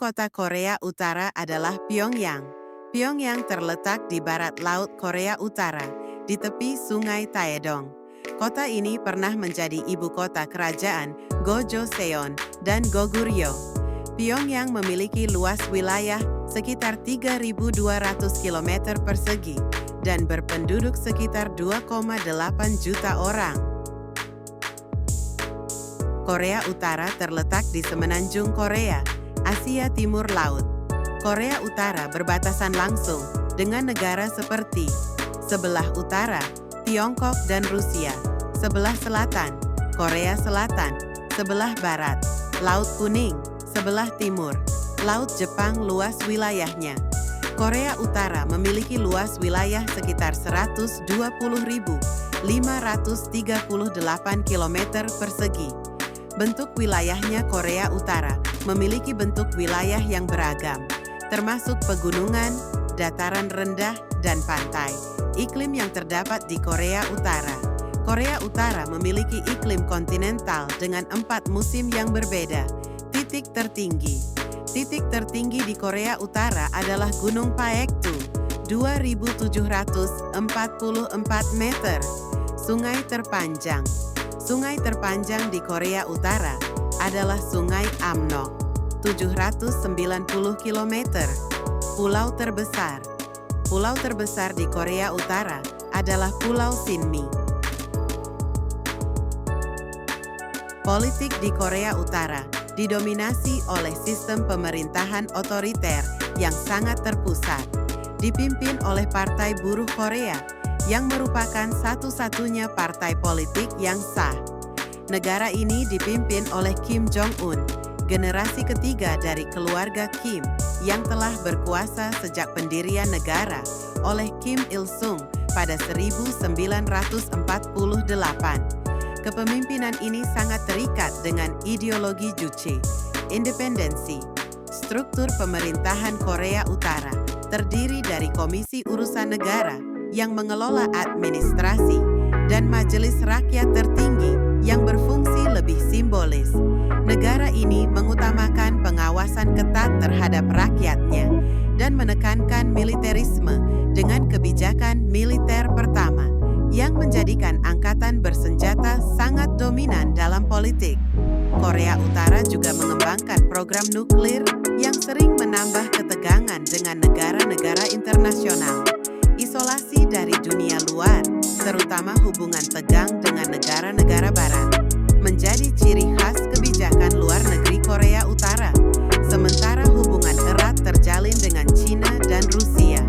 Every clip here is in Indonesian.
kota Korea Utara adalah Pyongyang. Pyongyang terletak di barat laut Korea Utara, di tepi Sungai Taedong. Kota ini pernah menjadi ibu kota kerajaan Gojoseon dan Goguryeo. Pyongyang memiliki luas wilayah sekitar 3.200 km persegi dan berpenduduk sekitar 2,8 juta orang. Korea Utara terletak di semenanjung Korea, Asia Timur Laut. Korea Utara berbatasan langsung dengan negara seperti sebelah utara, Tiongkok dan Rusia, sebelah selatan, Korea Selatan, sebelah barat, Laut Kuning, sebelah timur, Laut Jepang luas wilayahnya. Korea Utara memiliki luas wilayah sekitar 120.538 km persegi. Bentuk wilayahnya Korea Utara memiliki bentuk wilayah yang beragam, termasuk pegunungan, dataran rendah, dan pantai. Iklim yang terdapat di Korea Utara. Korea Utara memiliki iklim kontinental dengan 4 musim yang berbeda. Titik tertinggi. Titik tertinggi di Korea Utara adalah Gunung Paektu, 2.744 meter. Sungai terpanjang. Sungai terpanjang di Korea Utara adalah Sungai Amnok, 790 km. Pulau terbesar. Pulau terbesar di Korea Utara adalah Pulau Sinmi. Politik di Korea Utara didominasi oleh sistem pemerintahan otoriter yang sangat terpusat, dipimpin oleh Partai Buruh Korea, yang merupakan satu-satunya partai politik yang sah. Negara ini dipimpin oleh Kim Jong-un, generasi ketiga dari keluarga Kim yang telah berkuasa sejak pendirian negara oleh Kim Il-sung pada 1948. Kepemimpinan ini sangat terikat dengan ideologi Juche, independensi. Struktur pemerintahan Korea Utara terdiri dari Komisi Urusan Negara yang mengelola administrasi, dan Majelis Rakyat Tertinggi yang berfungsi lebih simbolis. Negara ini mengutamakan pengawasan ketat terhadap rakyatnya dan menekankan militerisme dengan kebijakan militer pertama yang menjadikan angkatan bersenjata sangat dominan dalam politik. Korea Utara juga mengembangkan program nuklir yang sering menambah ketegangan dengan negara-negara internasional. Isolasi dari dunia luar, terutama hubungan tegang dengan negara-negara barat, menjadi ciri khas kebijakan luar negeri Korea Utara, sementara hubungan erat terjalin dengan Cina dan Rusia.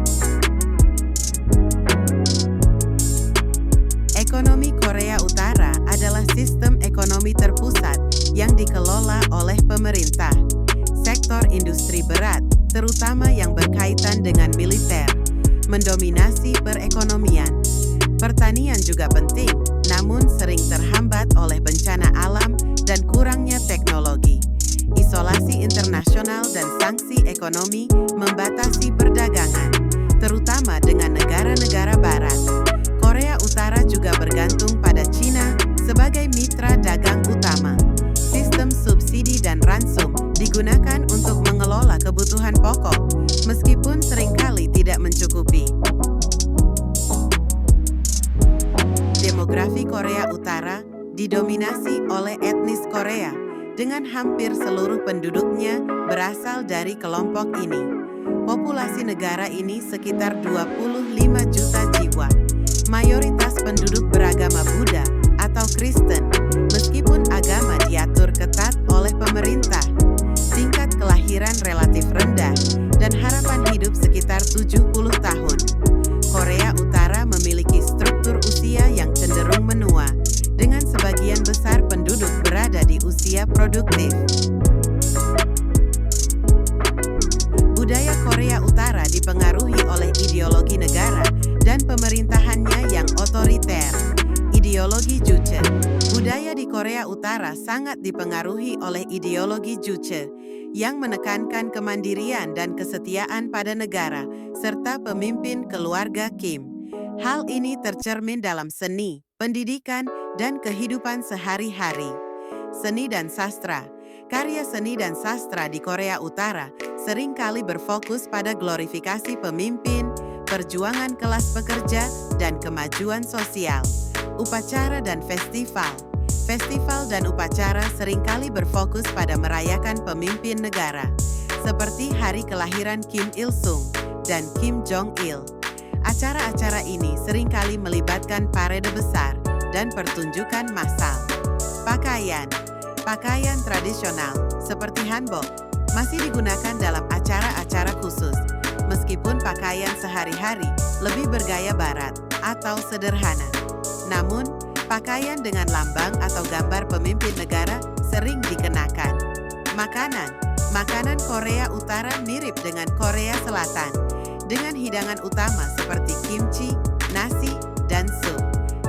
Ekonomi Korea Utara adalah sistem ekonomi terpusat yang dikelola oleh pemerintah. Sektor industri berat, terutama yang berkaitan dengan militer, mendominasi perekonomian. Pertanian juga penting, namun sering terhambat oleh bencana alam dan kurangnya teknologi. Isolasi internasional dan sanksi ekonomi membatasi perdagangan, terutama dengan negara-negara barat. Korea Utara juga bergantung pada Cina sebagai mitra dagang utama. Sistem subsidi dan ransum digunakan untuk mengelola kebutuhan pokok, meskipun seringkali tidak mencukupi. Demografi Korea Utara didominasi oleh etnis Korea, dengan hampir seluruh penduduknya berasal dari kelompok ini. Populasi negara ini sekitar 25 juta jiwa. Mayoritas penduduk beragama Buddha atau Kristen, meskipun agama diatur ketat oleh pemerintah. Tingkat kelahiran relatif rendah dan harapan hidup sekitar 70 tahun. Korea Utara memiliki struktur usia yang cenderung menua, dengan sebagian besar penduduk berada di usia produktif. Budaya Korea Utara dipengaruhi oleh ideologi negara dan pemerintahannya yang otoriter. Ideologi Juche. Budaya di Korea Utara sangat dipengaruhi oleh ideologi Juche, yang menekankan kemandirian dan kesetiaan pada negara, serta pemimpin keluarga Kim. Hal ini tercermin dalam seni, pendidikan, dan kehidupan sehari-hari. Seni dan sastra. Karya seni dan sastra di Korea Utara seringkali berfokus pada glorifikasi pemimpin, perjuangan kelas pekerja, dan kemajuan sosial. Upacara dan festival. Festival dan upacara seringkali berfokus pada merayakan pemimpin negara, seperti hari kelahiran Kim Il-sung dan Kim Jong-il. Acara-acara ini seringkali melibatkan parade besar dan pertunjukan massal. Pakaian. Pakaian tradisional, seperti hanbok, masih digunakan dalam acara-acara khusus, meskipun pakaian sehari-hari lebih bergaya barat atau sederhana. Namun, pakaian dengan lambang atau gambar pemimpin negara sering dikenakan. Makanan. Makanan Korea Utara mirip dengan Korea Selatan, dengan hidangan utama seperti kimchi, nasi, dan sup.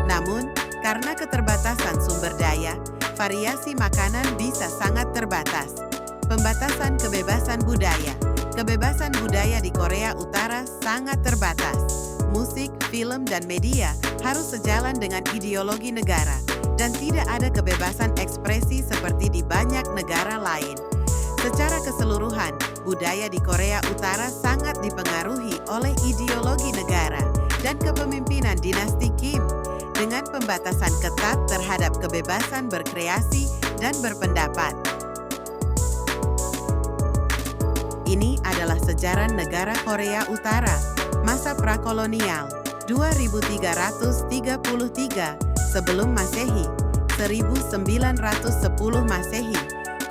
Namun, karena keterbatasan sumber daya, variasi makanan bisa sangat terbatas. Pembatasan kebebasan budaya. Kebebasan budaya di Korea Utara sangat terbatas. Musik, film, dan media harus sejalan dengan ideologi negara, dan tidak ada kebebasan ekspresi seperti di banyak negara lain. Secara keseluruhan, budaya di Korea Utara sangat dipengaruhi oleh ideologi negara dan kepemimpinan dinasti Kim, dengan pembatasan ketat terhadap kebebasan berkreasi dan berpendapat. Ini adalah sejarah negara Korea Utara, masa prakolonial, 2333 sebelum Masehi, 1910 Masehi.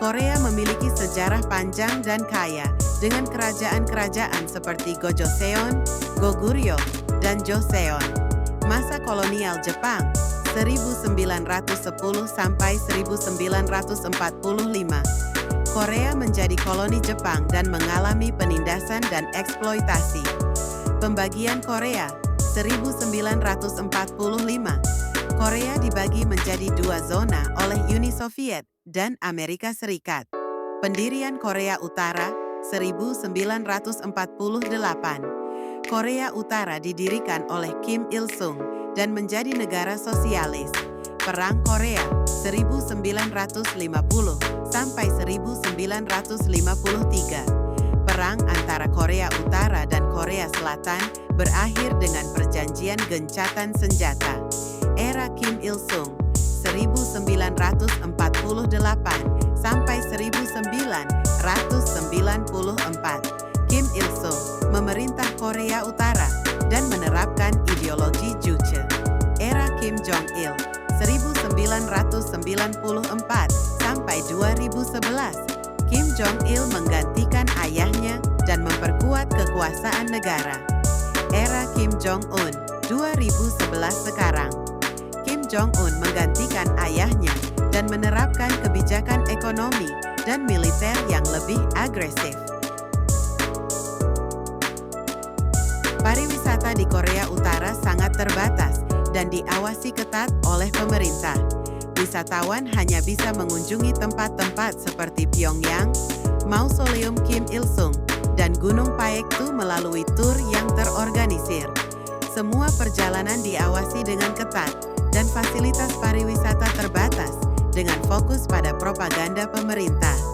Korea memiliki sejarah panjang dan kaya, dengan kerajaan-kerajaan seperti Gojoseon, Goguryeo, dan Joseon. Masa kolonial Jepang, 1910 sampai 1945. Korea menjadi koloni Jepang dan mengalami penindasan dan eksploitasi. Pembagian Korea, 1945. Korea dibagi menjadi dua zona oleh Uni Soviet dan Amerika Serikat. Pendirian Korea Utara, 1948. Korea Utara didirikan oleh Kim Il-sung dan menjadi negara sosialis. Perang Korea, 1950 sampai 1953. Perang antara Korea Utara dan Korea Selatan berakhir dengan perjanjian gencatan senjata. Era Kim Il-sung, 1948 sampai 1994. Kim Il-sung memerintah Korea Utara dan menerapkan ideologi Juche. Era Kim Jong-il, 1994 sampai 2011. Kim Jong-il menggantikan ayahnya dan memperkuat kekuasaan negara. Era Kim Jong-un, 2011 sekarang. Kim Jong-un menggantikan ayahnya dan menerapkan kebijakan ekonomi dan militer yang lebih agresif. Pariwisata di Korea Utara sangat terbatas dan diawasi ketat oleh pemerintah. Wisatawan hanya bisa mengunjungi tempat-tempat seperti Pyongyang, Mausoleum Kim Il-sung, dan Gunung Paektu melalui tur yang terorganisir. Semua perjalanan diawasi dengan ketat dan fasilitas pariwisata terbatas dengan fokus pada propaganda pemerintah.